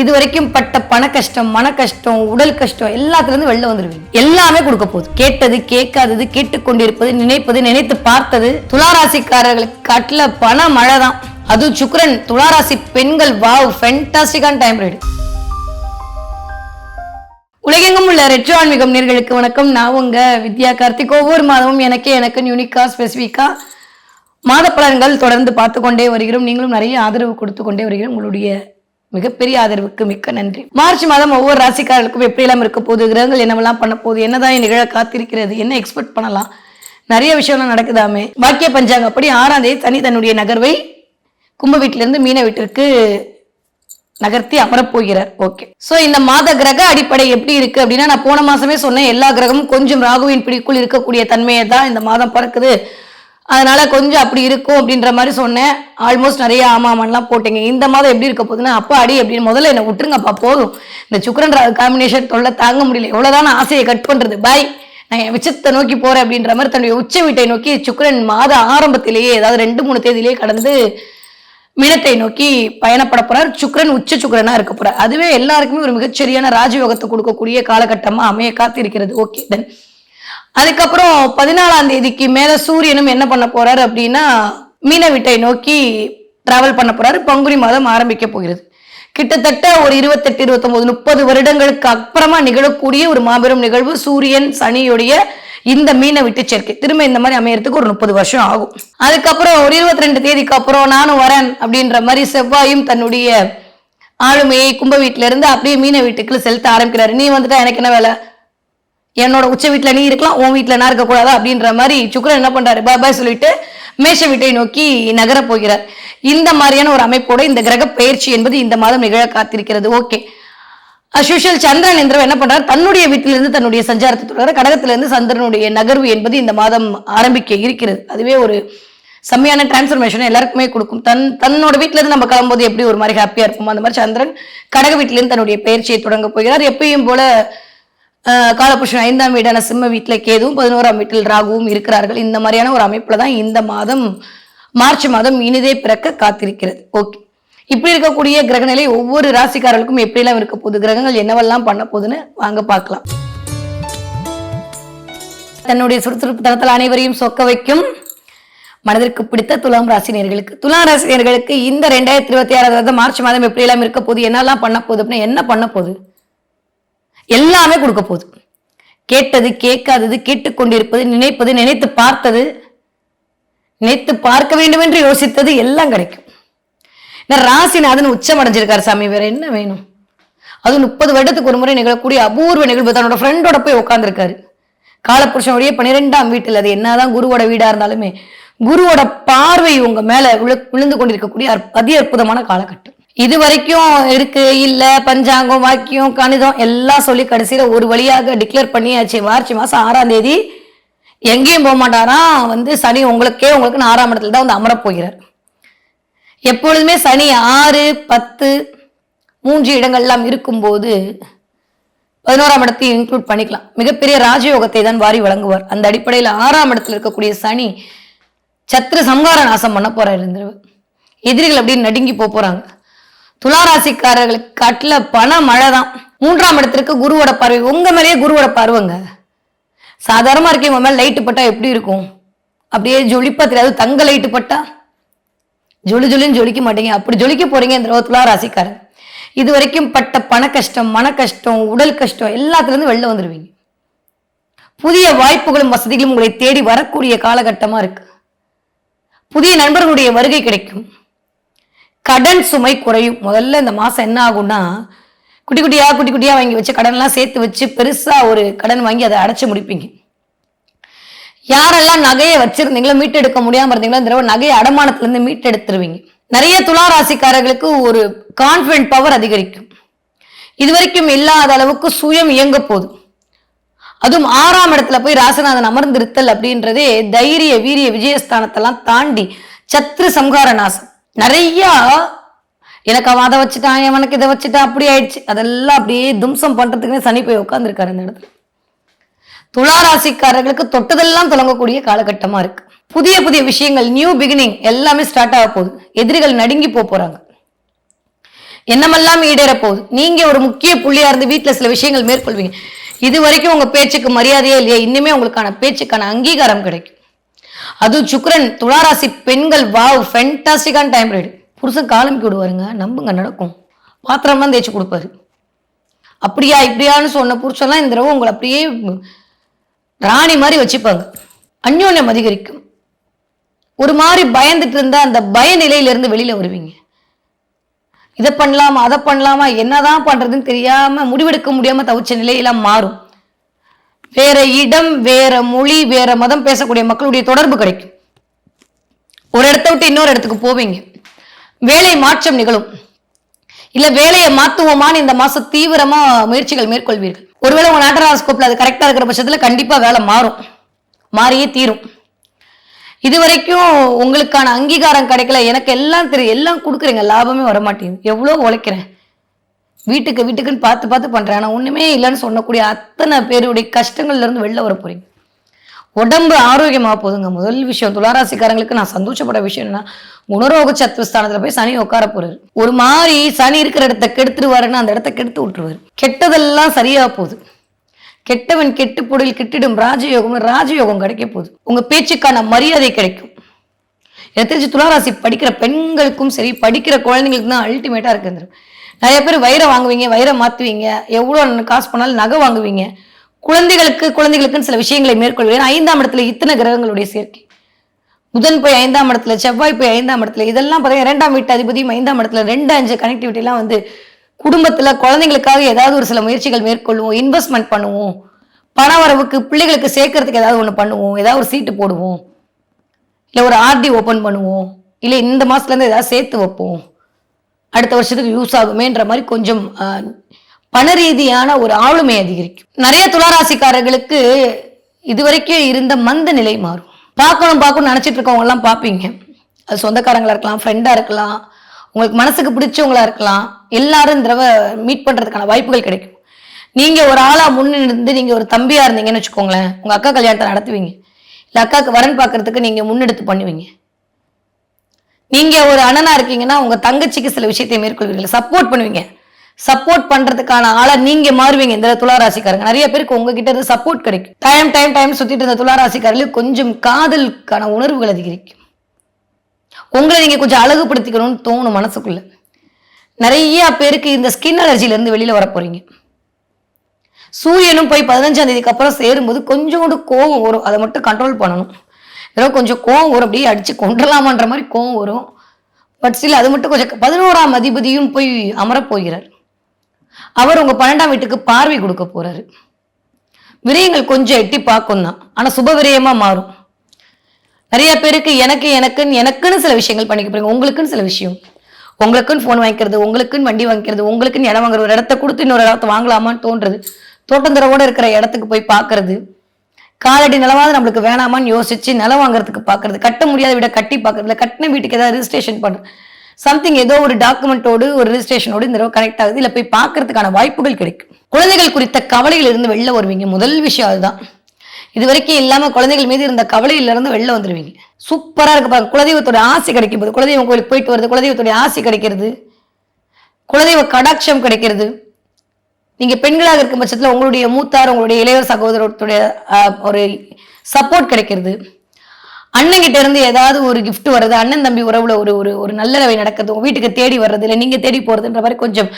இது வரைக்கும் பட்ட பண கஷ்டம், மன கஷ்டம், உடல் கஷ்டம் எல்லாத்துல இருந்து வெளில வந்துருவீங்க. எல்லாமே கொடுக்க போகுது. கேட்டது, கேட்காதது, கேட்டுக்கொண்டிருப்பது, நினைப்பது, நினைத்து பார்த்தது. துளாராசிக்காரர்களுக்கு காட்டுல பண மழை தான். அது சுக்கிரன் துளாராசி பெண்கள் வாவ் ஃபேண்டாஸ்டிக்கான டைம் ரீடு. உலகெங்கும் உள்ள ரெட்ரோ ஆன்மீகம் நேர்களுக்கு வணக்கம். நான் உங்க வித்யா கார்த்திக். ஒவ்வொரு மாதமும் எனக்கு யூனிக்கா ஸ்பெசிஃபிக்கா மாத பலன்கள் தொடர்ந்து பார்த்து கொண்டே வருகிறோம். நீங்களும் நிறைய ஆதரவு கொடுத்து கொண்டே வருகிறோம். உங்களுடைய மிகப்பெரிய ஆதரவுக்கு மிக்க நன்றி. மார்ச் மாதம் ஒவ்வொரு ராசிக்காரர்களுக்கும் எப்படியெல்லாம் இருக்க போகுது, கிரகங்கள் என்னவெல்லாம் பண்ண போகுது, என்னதான் நிகழ காத்திருக்கிறது, என்ன எக்ஸ்பெக்ட் பண்ணலாம், நிறைய விஷயம்லாம் நடக்குதாமே. வாக்கிய பஞ்சாங்க அப்படி 6ஆம் தேதி சனி தன்னுடைய நகர்வை கும்ப வீட்டிலிருந்து மீன வீட்டிற்கு நகர்த்தி அமரப்போகிறார். ஓகே, சோ இந்த மாத கிரக அடிப்படை எப்படி இருக்கு அப்படின்னா, நான் போன மாசமே சொன்னேன், எல்லா கிரகமும் கொஞ்சம் ராகுவின் பிடிக்குள் இருக்கக்கூடிய தன்மையை தான் இந்த மாதம் பறக்குது, அதனால கொஞ்சம் அப்படி இருக்கும் அப்படின்ற மாதிரி சொன்னேன். ஆல்மோஸ்ட் நிறைய ஆமாமன்லாம் போட்டீங்க. இந்த மாதம் எப்படி இருக்க போகுதுன்னா, அப்பா அடி அப்படின்னு முதல்ல என்ன விட்டுருங்கப்பா, போதும், இந்த சுக்கிரன் காம்பினேஷன் தொல்லை தாங்க முடியல, எவ்வளவுதான் ஆசையை கட் பண்றது, பாய், நான் என் உச்சத்தை நோக்கி போறேன் அப்படின்ற மாதிரி தன்னுடைய உச்ச வீட்டை நோக்கி சுக்கிரன் மாத ஆரம்பத்திலேயே, அதாவது 2-3 தேதியிலேயே கடந்து மீனத்தை நோக்கி பயணப்பட போறார். சுக்கிரன் உச்ச சுக்கிரனா இருக்க போறார். அதுவே எல்லாருக்குமே ஒரு மிகச்சரியான ராஜயோகத்தை கொடுக்கக்கூடிய காலகட்டமா அமைய காத்திருக்கிறது. ஓகே, தென் அதுக்கப்புறம் 14ஆம் தேதிக்கு மேல சூரியனும் என்ன பண்ண போறாரு அப்படின்னா, மீன வீட்டை நோக்கி டிராவல் பண்ண போறாரு. பங்குனி மாதம் ஆரம்பிக்க போகிறது. கிட்டத்தட்ட ஒரு 28, 29, 30 வருடங்களுக்கு அப்புறமா நிகழக்கூடிய ஒரு மாபெரும் நிகழ்வு சூரியன் சனியுடைய இந்த மீன விட்டு சேர்க்கை. திரும்ப இந்த மாதிரி அமையறதுக்கு ஒரு 30 வருஷம் ஆகும். அதுக்கப்புறம் ஒரு 22 தேதிக்கு அப்புறம் நானும் வரேன் அப்படின்ற மாதிரி செவ்வாயும் தன்னுடைய ஆளுமையை கும்ப வீட்டுல இருந்து அப்படியே மீன வீட்டுக்குள்ள செலுத்த ஆரம்பிக்கிறாரு. நீ வந்துட்டா எனக்கு என்ன வேலை, என்னோட உச்ச வீட்டுல நீ இருக்கலாம், உன் வீட்டுல நான் இருக்க கூடாதா அப்படின்ற மாதிரி சுக்கிரன் என்ன பண்றாரு, பாய் சொல்லிட்டு மேஷ வீட்டை நோக்கி நகர போகிறார். இந்த மாதிரியான ஒரு அமைப்போட இந்த கிரக பயிற்சி என்பது இந்த மாதம் நிகழ காத்திருக்கிறது. ஓகே, அஸ்யூஷுவல் சந்திரன் என்றவர் என்ன பண்றாரு, தன்னுடைய வீட்டிலிருந்து தன்னுடைய சஞ்சாரத்தை தொடர கடகத்திலிருந்து சந்திரனுடைய நகர்வு என்பது இந்த மாதம் ஆரம்பிக்க இருக்கிறது. அதுவே ஒரு செம்மையான டிரான்ஸ்ஃபர்மேஷன் எல்லாருக்குமே கொடுக்கும். தன்னோட வீட்டுல இருந்து நம்ம கிளம்பும்போது எப்படி ஒரு மாதிரி ஹாப்பியா இருக்கும், அந்த மாதிரி சந்திரன் கடக வீட்டிலிருந்து தன்னுடைய பயிற்சியை தொடங்க போகிறார். எப்பயும் போல காலபுருஷன் 5ஆம் வீடான சிம்ம வீட்டுல கேதுவும் 11ஆம் வீட்டில் ராகுவும் இருக்கிறார்கள். இந்த மாதிரியான ஒரு அமைப்புல தான் இந்த மாதம் மார்ச் மாதம் இனிதே பிறக்க காத்திருக்கிறது. ஓகே, இப்படி இருக்கக்கூடிய கிரகநிலை ஒவ்வொரு ராசிக்காரர்களுக்கும் எப்படியெல்லாம் இருக்க போகுது, கிரகங்கள் என்னவெல்லாம் பண்ண போகுதுன்னு வாங்க பார்க்கலாம். தன்னுடைய சுறுசுறுப்பு தளத்தில் அனைவரையும் சொக்க வைக்கும் மனதிற்கு பிடித்த துலாம் ராசினியர்களுக்கு இந்த 2026 மார்ச் மாதம் எப்படியெல்லாம் இருக்க போகுது, என்னெல்லாம் பண்ண போகுது அப்படின்னா, என்ன பண்ண போகுது, எல்லாமே கொடுக்க போகுது. கேட்டது, கேட்காதது, கேட்டுக்கொண்டிருப்பது, நினைப்பது, நினைத்து பார்த்தது, நினைத்து பார்க்க வேண்டும் என்று யோசித்தது எல்லாம் கிடைக்கும். ராசிநாதன் உச்சம் அடைஞ்சிருக்காரு சாமி, வேற என்ன வேணும். அது 30 வருடத்துக்கு ஒரு முறை நிகழக்கூடிய அபூர்வ நிகழ்வு. தன்னோட ஃப்ரெண்டோட போய் உட்கார்ந்துருக்காரு. காலபுருஷனுடைய 12ஆம் வீட்டில், அது என்னதான் குருவோட வீடா இருந்தாலுமே குருவோட பார்வை உங்க மேல விழுந்து கொண்டிருக்கக்கூடிய அதி அற்புதமான காலகட்டம். இது வரைக்கும் இருக்கு இல்ல பஞ்சாங்கம், வாக்கியம், கணிதம் எல்லாம் சொல்லி கடைசியில ஒரு வழியாக டிக்ளேர் பண்ணியாச்சு. மார்ச் மாசம் 6ஆம் தேதி எங்கேயும் போக மாட்டாராம். சனி உங்களுக்கு 4ஆம் இடத்துல தான் அமரப் போகிறார். எப்பொழுதுமே சனி 6, 10, 3 இடங்கள்லாம் இருக்கும்போது 11ஆம் இடத்தையும் இன்க்ளூட் பண்ணிக்கலாம். மிகப்பெரிய ராஜயோகத்தை தான் வாரி வழங்குவார். அந்த அடிப்படையில் 6ஆம் இடத்துல இருக்கக்கூடிய சனி சத்ரு சம்ஹார நாசம் பண்ண போறாரு. எதிரிகள் அப்படின்னு நடுங்கி போறாங்க. துளாராசிக்காரர்களுக்கு காட்டுல பண மழை தான். 3ஆம் இடத்திற்கு குருவோட பார்வை, உங்க மேலேயே குருவோட பார்வைங்க. சாதாரணமா இருக்கீங்க, உங்க மேல லைட்டு பட்டா எப்படி இருக்கும், அப்படியே ஜொலிப்பா தெரியாது. தங்க லைட்டு பட்டா ஜொலின்னு ஜொலிக்க மாட்டீங்க, அப்படி ஜொலிக்க போறீங்க இந்த துளாராசிக்காரர். இது வரைக்கும் பட்ட பண கஷ்டம், மன கஷ்டம், உடல் கஷ்டம் எல்லாத்துல இருந்து வெளில வந்துருவீங்க. புதிய வாய்ப்புகளும் வசதிகளும் உங்களை தேடி வரக்கூடிய காலகட்டமா இருக்கு. புதிய நண்பர்களுடைய வருகை கிடைக்கும். கடன் சுமை குறையும். முதல்ல இந்த மாசம் என்ன ஆகும்னா, குட்டி குட்டியா வாங்கி வச்சு கடன் எல்லாம் சேர்த்து வச்சு பெருசா ஒரு கடன் வாங்கி அதை அடைச்சு முடிப்பீங்க. யாரெல்லாம் நகையை வச்சிருந்தீங்களோ, மீட்டெடுக்க முடியாம இருந்தீங்களோ, இந்த தடவை நகையை அடமானத்துல இருந்து மீட்டெடுத்துருவீங்க. நிறைய துளாராசிக்காரர்களுக்கு ஒரு கான்பிடன்ட் பவர் அதிகரிக்கும். இதுவரைக்கும் இல்லாத அளவுக்கு சுயம் இயங்க போகுது. அதுவும் 6ஆம் இடத்துல போய் ராசிநாதன் அமர்ந்திருத்தல் அப்படின்றதே தைரிய வீரிய விஜயஸ்தானத்தெல்லாம் தாண்டி சத்ரு சம்ஹார நாசம். நிறைய எனக்கு அவன் அதை வச்சுட்டான், அவனுக்கு இதை வச்சுட்டான், அப்படி ஆயிடுச்சு, அதெல்லாம் அப்படியே தும்சம் பண்றதுக்குன்னே சனி போய் உட்காந்துருக்காரு இந்த இடத்துல. துளாராசிக்காரர்களுக்கு தொட்டதெல்லாம் தொடங்கக்கூடிய காலகட்டமா இருக்கு. புதிய விஷயங்கள், நியூ பிகினிங் எல்லாமே ஸ்டார்ட் ஆக போகுது. எதிரிகள் நடுங்கி போறாங்க. என்னமெல்லாம் ஈடேற போகுது. நீங்க ஒரு முக்கிய புள்ளியா இருந்து வீட்டுல சில விஷயங்கள் மேற்கொள்வீங்க. இது வரைக்கும் உங்க பேச்சுக்கு மரியாதையே இல்லையா, இனிமே உங்களுக்கான பேச்சுக்கான அங்கீகாரம் கிடைக்கும். அது சுக்கிரன் துளாராசி பெண்கள், வாவ் ஃபென்டாஸ்டிக்கான டைம் ரீடு. புருஷன் காலமிக்கு விடுவாருங்க, நம்புங்க நடக்கும். பாத்திரம்லாம் தேய்ச்சி கொடுப்பாரு. அப்படியா இப்படியான்னு சொன்ன புருஷன்லாம் இந்த தடவை உங்களை அப்படியே ராணி மாதிரி வச்சுப்பாங்க. அந்யோன்யம் அதிகரிக்கும். ஒரு மாதிரி பயந்துட்டு இருந்தா அந்த பய நிலையிலிருந்து வெளியில வருவீங்க. இதை பண்ணலாமா அதை பண்ணலாமா என்னதான் பண்றதுன்னு தெரியாம முடிவெடுக்க முடியாம தவிச்ச நிலையெல்லாம் மாறும். வேற இடம், வேற மொழி, வேற மதம் பேசக்கூடிய மக்களுடைய தொடர்பு கிடைக்கும். ஒரு இடத்த விட்டு இன்னொரு இடத்துக்கு போவீங்க. வேலை மாற்றம் நிகழும். இல்ல வேலையை மாத்துவோமான்னு இந்த மாசம் தீவிரமா முயற்சிகள் மேற்கொள்வீர்கள். ஒருவேளை உங்க நாட்டராஸ்கோப்ல அது கரெக்டா இருக்கிற பட்சத்துல கண்டிப்பா வேலை மாறும், மாறியே தீரும். இது வரைக்கும் உங்களுக்கான அங்கீகாரம் கிடைக்கல, எனக்கு எல்லாம் தெரியும், எல்லாம் கொடுக்குறீங்க, லாபமே வரமாட்டேங்குது, எவ்வளோ உழைக்கிறேன், வீட்டுக்குன்னு பார்த்து பண்றேன், ஆனா ஒண்ணுமே இல்லைன்னு சொன்னக்கூடிய அத்தனை பேருடைய கஷ்டங்கள்ல இருந்து வெளில வர போறீங்க. உடம்பு ஆரோக்கியமா போதுங்க. முதல் விஷயம் துளாராசிக்காரங்களுக்கு நான் சந்தோஷப்பட விஷயம் என்னன்னா, குணரோக சத்துவஸ்தானத்துல போய் சனி உட்கார போறாரு. ஒரு மாதிரி சனி இருக்கிற இடத்த கெடுத்துருவாருன்னு அந்த இடத்த கெடுத்து விட்டுருவாரு. கெட்டதெல்லாம் சரியா போகுது. கெட்டவன் கெட்டு பொருள் கெட்டிடும் ராஜயோகம் கிடைக்க போகுது. உங்க பேச்சுக்கான மரியாதை கிடைக்கும். எனக்கு தெரிஞ்சு துளாராசி படிக்கிற பெண்களுக்கும் சரி, படிக்கிற குழந்தைங்களுக்கு தான் அல்டிமேட்டா இருக்கு. நிறைய பேர் வைரம் வாங்குவீங்க, வைரம் மாத்துவீங்க, எவ்வளவு காசு பண்ணாலும் நகை வாங்குவீங்க. குழந்தைகளுக்குன்னு சில விஷயங்களை மேற்கொள்வீங்க. 5ஆம் இடத்துல இத்தனை கிரகங்களுடைய சேர்க்கை. புதன் போய் 5ஆம் இடத்துல, செவ்வாய் போய் 5ஆம் இடத்துல, இதெல்லாம் பார்த்தீங்கன்னா 2ஆம் வீட்டு அதிபதியும் 5ஆம் இடத்துல, 2-5 கனெக்டிவிட்டி எல்லாம் வந்து குடும்பத்துல குழந்தைங்களுக்காக ஏதாவது ஒரு சில முயற்சிகள் மேற்கொள்வோம், இன்வெஸ்ட்மெண்ட் பண்ணுவோம், பண வரவுக்கு பிள்ளைகளுக்கு சேர்க்கறதுக்கு ஏதாவது ஒன்று பண்ணுவோம், ஏதாவது ஒரு சீட்டு போடுவோம், இல்லை ஒரு ஆர்டி ஓப்பன் பண்ணுவோம், இல்லை இந்த மாசத்துல இருந்து ஏதாவது சேர்த்து வைப்போம், அடுத்த வருஷத்துக்கு யூஸ் ஆகுமேன்ற மாதிரி கொஞ்சம் பண ரீதியான ஒரு ஆளுமை அதிகரிக்கும். நிறைய துளாராசிக்காரர்களுக்கு இதுவரைக்கும் இருந்த மந்த நிலை மாறும். பார்க்கணும் நினைச்சிட்டு இருக்கவங்க எல்லாம் பார்ப்பீங்க. அது சொந்தக்காரங்களா இருக்கலாம், ஃப்ரெண்டா இருக்கலாம், உங்களுக்கு மனசுக்கு பிடிச்சவங்களா இருக்கலாம். எல்லாரும் இந்த தடவை மீட் பண்றதுக்கான வாய்ப்புகள் கிடைக்கும். நீங்க ஒரு ஆளா முன்னிருந்து நீங்க ஒரு தம்பியா இருந்தீங்கன்னு வச்சுக்கோங்களேன், உங்க அக்கா கல்யாணத்தை நடத்துவீங்க, இல்ல அக்காவுக்கு வரன் பார்க்கறதுக்கு நீங்க முன்னெடுத்து பண்ணுவீங்க. நீங்க ஒரு அண்ணனா இருக்கீங்கன்னா உங்க தங்கச்சிக்கு சில விஷயத்தை மேற்கொள்வீர்கள், சப்போர்ட் பண்ணுவீங்க. சப்போர்ட் பண்றதுக்கான ஆளா நீங்க மாறுவீங்க. இந்த துளாராசிக்காரங்க நிறைய பேருக்கு உங்ககிட்ட இருந்து சப்போர்ட் கிடைக்கும். டைம் சுத்திட்டு இருந்த துளாராசிக்காரர்களுக்கு கொஞ்சம் காதலுக்கான உணர்வுகள் அதிகரிக்கும். உங்களை நீங்க கொஞ்சம் அழகுபடுத்திக்கணும்னு தோணும் மனசுக்குள்ள. நிறைய பேருக்கு இந்த ஸ்கின் அலர்ஜில இருந்து வெளியில வர போறீங்க. சூரியனும் போய் 15ஆம் தேதிக்கு அப்புறம் சேரும்போது கொஞ்சம் கூட கோவம் வரும், அதை மட்டும் கண்ட்ரோல் பண்ணணும். இதெல்லாம் கொஞ்சம் கோவம் வரும், அப்படியே அடிச்சு கொண்டலாமான்ற மாதிரி கோவம் வரும். பட் ஸ்டில் அது மட்டும் கொஞ்சம் 11ஆம் அதிபதியும் போய் அமரப் போகிறார். அவர் உங்க 12ஆம் வீட்டுக்கு பார்வை கொடுக்க போறாரு. விரயங்கள் கொஞ்சம் எட்டி பார்க்கும் தான், ஆனா சுப விரயமா மாறும். நிறைய பேருக்கு எனக்குன்னு சில விஷயங்கள் பண்ணிக்க போறீங்க. உங்களுக்குன்னு சில விஷயம், உங்களுக்குன்னு போன் வாங்கிக்கிறது, உங்களுக்குன்னு வண்டி வாங்கிக்கிறது, உங்களுக்குன்னு இடம் வாங்குற, ஒரு இடத்த கொடுத்து இன்னொரு இடத்த வாங்கலாமான்னு தோன்றது, தோட்டந்தரவோட இருக்கிற இடத்துக்கு போய் பாக்குறது, காலடி நிலவாவது நம்மளுக்கு வேணாமான்னு யோசிச்சு நிலம் வாங்குறதுக்கு பாக்குறது, கட்ட முடியாத விட கட்டி பாக்குறது, கட்டின வீட்டுக்கு ஏதாவது ரிஜிஸ்ட்ரேஷன் பண்றது, சம்திங் ஏதோ ஒரு டாக்குமெண்டோடு ஒரு ரிஜிஸ்ட்ரேஷனோடு இந்த தடவை கனெக்ட் ஆகுது, இல்ல போய் பார்க்கறதுக்கான வாய்ப்புகள் கிடைக்கும். குழந்தைகள் குறித்த கவலையில இருந்து வெளில வருவீங்க. முதல் விஷயம் அதுதான். இது வரைக்கும் இல்லாம குழந்தைகள் மீது இருந்த கவலையில இருந்து வெளில வந்துருவீங்க. சூப்பரா இருக்கு பாருங்க. குலதெய்வத்தோட ஆசை கிடைக்கும் போது, குலதெய்வம் கோயிலுக்கு போயிட்டு வருது, குலதெய்வத்தோட ஆசை கிடைக்கிறது, குலதெய்வ கடாட்சம் கிடைக்கிறது. நீங்க பெண்களாக இருக்கும் பட்சத்துல உங்களுடைய மூத்தார், உங்களுடைய இளைய சகோதரத்துடைய ஒரு சப்போர்ட் கிடைக்கிறது. அண்ணன் கிட்ட இருந்து ஏதாவது ஒரு கிஃப்ட் வர்றது, அண்ணன் தம்பி உறவுல ஒரு ஒரு நல்லவை நடக்கிறது, உங்க வீட்டுக்கு தேடி வர்றது, இல்லை நீங்க தேடி போறதுன்ற மாதிரி கொஞ்சம்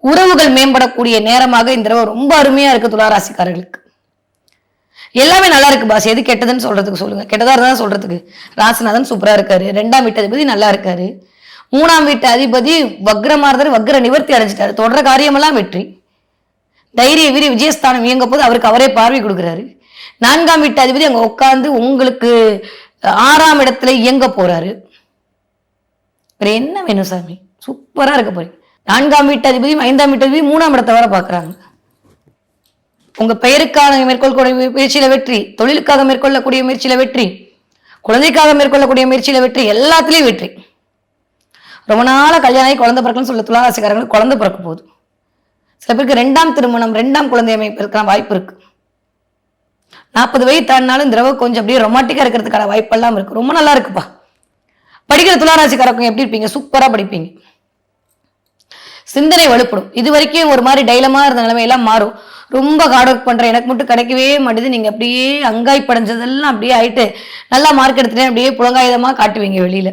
உறவுகள் மேம்படக்கூடிய நேரமாக இந்த தடவை ரொம்ப அருமையா இருக்கு துளாராசிக்காரர்களுக்கு. எல்லாமே நல்லா இருக்கு பாஸ், எது கெட்டதுன்னு சொல்றதுக்கு சொல்லுங்க. கெட்டதா இருந்தா சொல்றதுக்கு ராசிநாதன் சூப்பரா இருக்காரு, 2ஆம் வீட்டு அதிபதி நல்லா இருக்காரு, 3ஆம் வீட்டு அதிபதி வக்ரமா இருந்தாரு, வக்ர நிவர்த்தி அடைஞ்சிட்டாரு, தொடர காரியமெல்லாம் வெற்றி, தைரிய வீரி விஜயஸ்தானம் இயங்க போது அவருக்கு அவரே பார்வை கொடுக்குறாரு. 4ஆம் வீட்டு அதிபதி அங்க உட்கார்ந்து உங்களுக்கு 6ஆம் இடத்துல இயங்க போறாரு. வேற என்ன வேணும் சாமி, சூப்பரா இருக்க போறீங்க. 4ஆம் வீட்டு அதிபதியும் 5ஆம் வீட்டு அதிபதியும் 3ஆம் இடத்தை வர பாக்குறாங்க. உங்க பெயருக்காக மேற்கொள்ளக்கூடிய முயற்சியில வெற்றி, தொழிலுக்காக மேற்கொள்ளக்கூடிய முயற்சியில வெற்றி, குழந்தைக்காக மேற்கொள்ளக்கூடிய முயற்சியில வெற்றி, எல்லாத்துலயும் வெற்றி. ரொம்ப நாள கல்யாணம் குழந்தை பிறக்கணும்னு சொல்ல துளாராசிக்காரங்களுக்கு குழந்தை பிறக்க போகுது. சில பேருக்கு 2ஆம் திருமணம், 2ஆம் குழந்தை அமைப்பு இருக்கிற வாய்ப்பு இருக்கு. 40 வயது தாண்டினாலும் இந்த தடவை கொஞ்சம் அப்படியே ரொமாட்டிக்கா இருக்கிறதுக்கான வாய்ப்பெல்லாம் இருக்கு. ரொம்ப நல்லா இருக்குப்பா. படிக்கிற துளாராசிக்காரங்க எப்படி இருப்பீங்க, சூப்பரா படிப்பீங்க. சிந்தனை வலுப்படும். இது வரைக்கும் ஒரு மாதிரி டைலமா இருந்த நிலைமையெல்லாம் மாறும். ரொம்ப ஹார்ட் ஒர்க் பண்றேன், எனக்கு மட்டும் கிடைக்கவே மாட்டேது, நீங்க அப்படியே அங்காய் படைஞ்சதெல்லாம் அப்படியே ஆயிட்டு நல்லா மார்க் எடுத்துட்டேன் அப்படியே புலங்காயுதமா காட்டுவீங்க வெளியில.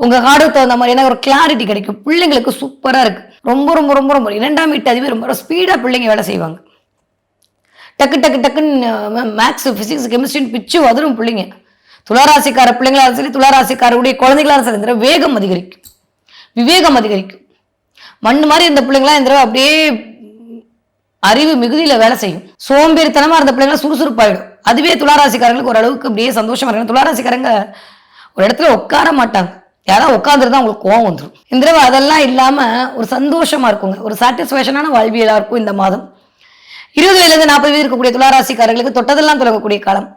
உங்க ஹார்ட் ஒர்க் தகுந்த மாதிரியான ஒரு கிளாரிட்டி கிடைக்கும். பிள்ளைங்களுக்கு சூப்பரா இருக்கு. ரொம்ப ரொம்ப ரொம்ப ரொம்ப 2ஆம் வீட்டு அதுவே ரொம்ப ஸ்பீடா பிள்ளைங்க வேலை செய்வாங்க. டக்கு டக்கு டக்குன்னு மேக்ஸ், பிசிக்ஸ், கெமிஸ்ட்ரின்னு பிச்சு வதரும் பிள்ளைங்க. துளாராசிக்கார பிள்ளைங்களா சரி, துளாராசிக்காரருடைய குழந்தைகளாலும் சரி, இந்த வேகம் அதிகரிக்கும், விவேகம் அதிகரிக்கும். மண்ணு மாதிரி இருந்த பிள்ளைங்களா இந்த தடவை அப்படியே அறிவு மிகுதியில வேலை செய்யும். சோம்பேறித்தனமா இருந்த பிள்ளைங்களா சுறுசுறுப்பாயிடும். அதுவே துளாராசிக்காரங்களுக்கு ஓரளவுக்கு அப்படியே சந்தோஷமா இருக்கும். துளாராசிக்காரங்க ஒரு இடத்துல உட்கார மாட்டாங்க, யாராவது உட்காந்துருந்தா அவங்களுக்கு கோவம் வந்துடும். இந்த தடவை அதெல்லாம் இல்லாம ஒரு சந்தோஷமா இருக்குங்க, ஒரு சாட்டிஸ்பேக்ஷனான வாழ்வியலா இருக்கும் இந்த மாதம். 20 வயதுலேருந்து 40 வயது இருக்கக்கூடிய துளாராசிக்காரர்களுக்கு தொட்டதெல்லாம் தொடங்கக்கூடிய காலம்.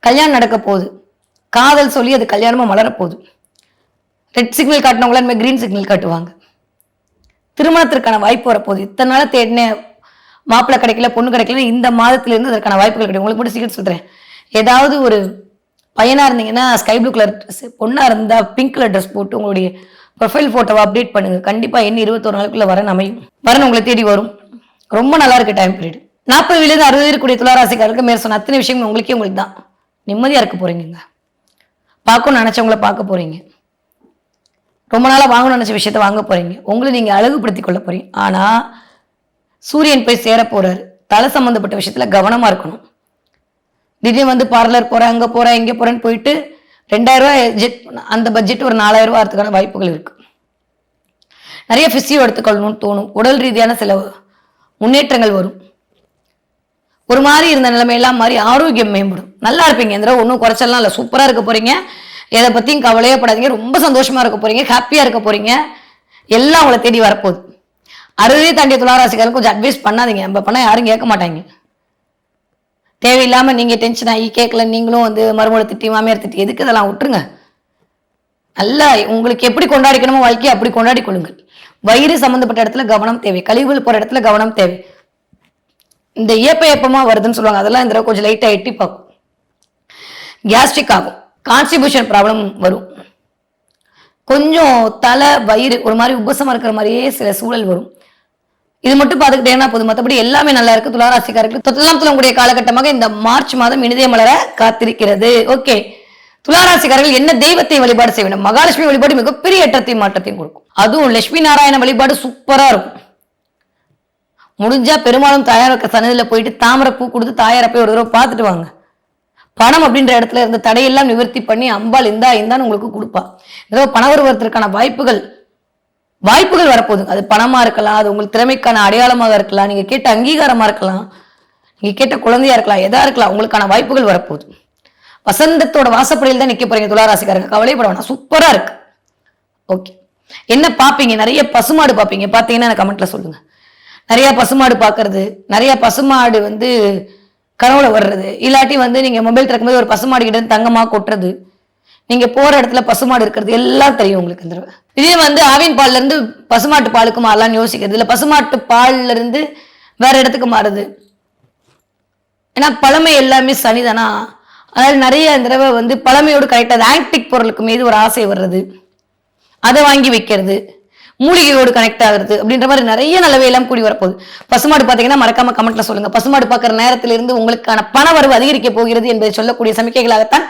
கல்யாணம் நடக்க போகுது, காதல் சொல்லி அது கல்யாணமா மலரப்போகுது. ரெட் சிக்னல் காட்டினவங்கள இனிமேல் கிரீன் சிக்னல் காட்டுவாங்க. திருமணத்திற்கான வாய்ப்பு வரப்போகுது. இத்தனை நாள் தேடின மாப்பிள்ளை கிடைக்கல, பொண்ணு கிடைக்கல, இந்த மாதத்திலிருந்து அதற்கான வாய்ப்புகள் கிடைக்கும். உங்களுக்கு மட்டும் சீக்கிரம் சொல்றேன், ஏதாவது ஒரு பையனா இருந்தீங்கன்னா ஸ்கை ப்ளூ கலர் ட்ரெஸ், பொண்ணா இருந்தா பிங்க் கலர் ட்ரெஸ் போட்டு உங்களுடைய ப்ரொஃபைல் போட்டோவை அப்டேட் பண்ணுங்க. கண்டிப்பா இன்னும் 21 நாளுக்குள்ள வரன் அமையும். வரன் உங்களை தேடி வரும். ரொம்ப நல்லா இருக்கு டைம் பீரியட். 40 வயதுலேருந்து 60 இருக்கக்கூடிய துளாராசிக்காரருக்கு மேல் சொன்ன அத்தனை விஷயங்கள் உங்களுக்கு தான். நிம்மதியா இருக்க போறீங்க. பார்க்கணும்னு நினைச்சவங்கள பார்க்க போறீங்க. ரொம்ப நாளா வாங்கணும்னு நினைச்ச விஷயத்த வாங்க போறீங்க. உங்களை நீங்க அழகுபடுத்திக் கொள்ள போறீங்க. ஆனா சூரியன் போய் சேர போறாரு. தலை சம்பந்தப்பட்ட விஷயத்துல கவனமா இருக்கணும். திடீர்னு வந்து பார்லர் போறேன், அங்க போறேன், இங்க போறேன்னு போயிட்டு 2000 ரூபாய் ஜெட், அந்த பட்ஜெட் ஒரு 4000 ரூபாய் ஆகிறதுக்கான வாய்ப்புகள் இருக்கு. நிறைய பிசியோ எடுத்துக்கொள்ளணும்னு தோணும். உடல் ரீதியான சில முன்னேற்றங்கள் வரும். ஒரு மாதிரி இருந்த நிலைமையெல்லாம் மாறி ஆரோக்கியம் மேம்படும். நல்லா இருப்பீங்க. இந்த தடவை ஒன்றும் குறைச்சலாம் இல்லை, சூப்பரா இருக்க போறீங்க. எதை பத்தியும் கவலையே படாதீங்க. ரொம்ப சந்தோஷமா இருக்க போறீங்க, ஹாப்பியா இருக்க போறீங்க. எல்லாம் உங்களை தேடி வரப்போகுது. 60 தாண்டிய துளாராசிக்காரங்க கொஞ்சம் அட்வைஸ் பண்ணாதீங்க. நம்ம பண்ணா யாரும் கேட்க மாட்டாங்க. தேவையில்லாம நீங்க டென்ஷன் ஆகி கேட்கல, நீங்களும் வந்து மருமகளை திட்டி மாமியார் திட்டி எதுக்கு, இதெல்லாம் விட்டுருங்க. நல்லா உங்களுக்கு எப்படி கொண்டாடிக்கணுமோ வாழ்க்கையை அப்படி கொண்டாடி கொள்ளுங்கள். வயிறு சம்பந்தப்பட்ட இடத்துல கவனம் தேவை. கழிவுகள் போற இடத்துல கவனம் தேவை. இந்த ஏப்பமா வருதுன்னு சொல்லுவாங்க, அதெல்லாம் இந்த கொஞ்சம் லைட்டா எட்டி பார்க்கும். கேஸ்ட்ரிக் ஆகும், கான்ஸ்டிபியூஷன் ப்ராப்ளம் வரும். கொஞ்சம் தலை வயிறு ஒரு மாதிரி உபசமா இருக்கிற மாதிரியே சில சூழல் வரும். இது மட்டும் பார்த்துக்கிட்டேன்னா போதும், மற்றபடி எல்லாமே நல்லா இருக்கு. துளாராசிக்காரர்கள் தொட்டெல்லாம் துளங்கக்கூடிய காலகட்டமாக இந்த மார்ச் மாதம் இனிதே மலர காத்திருக்கிறது. ஓகே, துளாராசிக்காரர்கள் என்ன தெய்வத்தை வழிபாடு செய்ய வேண்டும்? மகாலட்சுமி வழிபாடு மிகப்பெரிய ஏற்றத்தையும் மாற்றத்தையும் கொடுக்கும். அதுவும் லட்சுமி நாராயண வழிபாடு சூப்பரா இருக்கும். முடிஞ்சா பெரும்பாலும் தாயார் சன்னதியில போயிட்டு தாமரை பூ கொடுத்து தாயாரை போய் ஒரு தடவை பார்த்துட்டு வாங்க. பணம் அப்படின்ற இடத்துல இருந்த தடையெல்லாம் நிவர்த்தி பண்ணி அம்பாள் இந்தான்னு உங்களுக்கு கொடுப்பா. ஏதோ பணவருவதற்கான வாய்ப்புகள் வரப்போகுது. அது பணமா இருக்கலாம், அது உங்களுக்கு திறமைக்கான அடையாளமாக இருக்கலாம், நீங்க கேட்ட அங்கீகாரமா இருக்கலாம், நீங்க கேட்ட குழந்தையா இருக்கலாம், எதா இருக்கலாம், உங்களுக்கான வாய்ப்புகள் வரப்போகுது. வசந்தத்தோட வாசப்படியில் தான் நிக்க போறீங்க துளாராசிக்காரங்க. கவலைப்பட வேணாம், சூப்பரா இருக்கு. ஓகே, என்ன பாப்பீங்க? நிறைய பசுமாடு பாப்பீங்க. பாத்தீங்கன்னா எனக்கு கமெண்ட்ல சொல்லுங்க. நிறைய பசுமாடு பாக்குறது, நிறைய பசுமாடு வந்து கனவுல வர்றது, இல்லாட்டி வந்து நீங்க மொபைல் திறக்கும்போது ஒரு பசுமாடு கிட்ட தங்கமா கொட்டுறது, நீங்க போற இடத்துல பசுமாடு இருக்கிறது எல்லாம் தெரியும் உங்களுக்கு. இந்த இதே வந்து ஆவின் பால்ல இருந்து பசுமாட்டு பாலுக்கு மாறலாம்னு யோசிக்கிறது, இல்ல பசுமாட்டு பால்ல இருந்து வேற இடத்துக்கு மாறுது. ஏன்னா பழமை எல்லாமே சனிதானா, அதனால நிறைய இந்த தடவை வந்து பழமையோடு கனெக்ட், ஆன்டிக் பொருளுக்கு மீது ஒரு ஆசை வர்றது, அதை வாங்கி வைக்கிறது, மூலிகையோடு கனெக்ட் ஆகுறது அப்படின்ற மாதிரி நிறைய நல்லவை எல்லாம் கூடி வரப்போகுது. பசுமாடு பார்த்தீங்கன்னா மறக்காம கமெண்ட்ல சொல்லுங்க. பசுமாடு பார்க்குற நேரத்திலிருந்து உங்களுக்கான பண வரவு அதிகரிக்க போகிறது என்பதை சொல்லக்கூடிய சமிக்கைகளாகத்தான்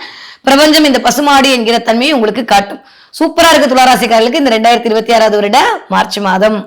பிரபஞ்சம் இந்த பசுமாடு என்கிற தன்மையை உங்களுக்கு காட்டும். சூப்பரா இருக்கு துளாராசிக்காரர்களுக்கு இந்த 2026 வருட மார்ச் மாதம்.